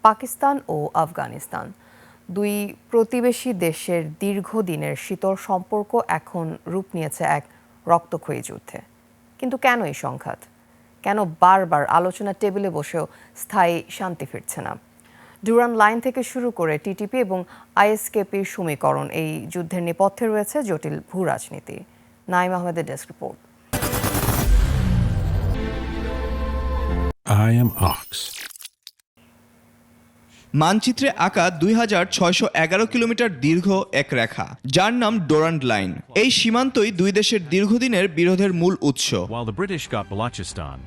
পাকিস্তান ও আফগানিস্তান দুই প্রতিবেশী দেশের দীর্ঘদিনের শীতল সম্পর্ক এখন রূপ নিয়েছে এক রক্তক্ষয়ী যুদ্ধে। কিন্তু কেন এই সংঘাত? কেন বারবার আলোচনার টেবিলে বসেও স্থায়ী শান্তি ফিরছে না? ডুরান্ড লাইন থেকে শুরু করে টিটিপি এবং আইএসকেপির সমীকরণ, এই যুদ্ধের নেপথ্যে রয়েছে জটিল ভূ রাজনীতি। নাইম আহমেদের desk report. I am Ox. মানচিত্রে আঁকা 2611 কিলোমিটার দীর্ঘ এক রেখা, যার নাম ডুরান্ড লাইন। এই সীমান্তই দুই দেশের দীর্ঘদিনের বিরোধের মূল উৎস। While the British got Balochistan,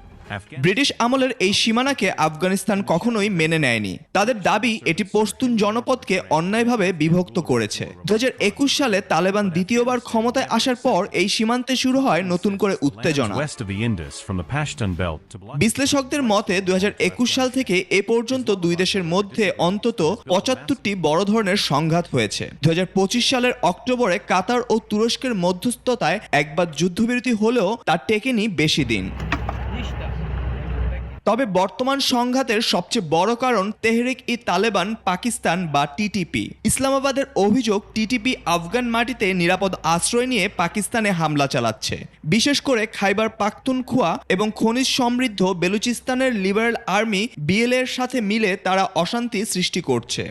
British আমলের এই সীমানাকে আফগানিস্তান কখনোই মেনে নেয়নি। তাদের দাবি এটি পশতুন জনপদকে অন্যায়ভাবে বিভক্ত করেছে। 2021 সালে তালেবান দ্বিতীয়বার ক্ষমতায় আসার পর এই সীমান্তে শুরু হয় নতুন করে উত্তেজনা। west of the Indus from the Pashtun belt to বিশ্লেষকদের মতে 2021 সাল থেকে এ পর্যন্ত দুই দেশের মধ্যে অন্তত 75টি বড় ধরনের সংঘাত হয়েছে। 2025 সালের অক্টোবরে কাতার ও তুরস্কের মধ্যস্থতায় একবার যুদ্ধবিরতি হলেও তা টেকেনি বেশি দিন। তবে বর্তমান সংঘাতের সবচেয়ে বড় কারণ তেহরিক-ই-তালেবান পাকিস্তান বা টিটিপি। ইসলামাবাদের অভিযোগ, টিটিপি আফগান মাটিতে নিরাপদ আশ্রয় নিয়ে পাকিস্তানে হামলা চালাচ্ছে। বিশেষ করে খাইবার পাখতুনখোয়া এবং খনিজ সমৃদ্ধ বেলুচিস্তানের লিবারেল আর্মি বিএলএর সাথে মিলে তারা অশান্তি সৃষ্টি করছে।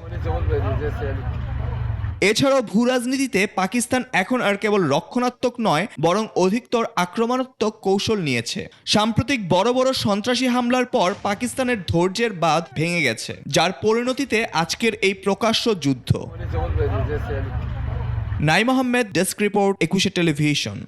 এছাড়াও ভূ রাজনীতিতে পাকিস্তান এখন আর কেবল রক্ষণাত্মক নয়, বরং অধিকতর আক্রমণাত্মক কৌশল নিয়েছে। সাম্প্রতিক বড় বড় সন্ত্রাসী হামলার পর পাকিস্তানের ধৈর্যের বাঁধ ভেঙে গেছে, যার পরিণতিতে আজকের এই প্রকাশ্য যুদ্ধ। Naim Ahmed, desk report, 21 television.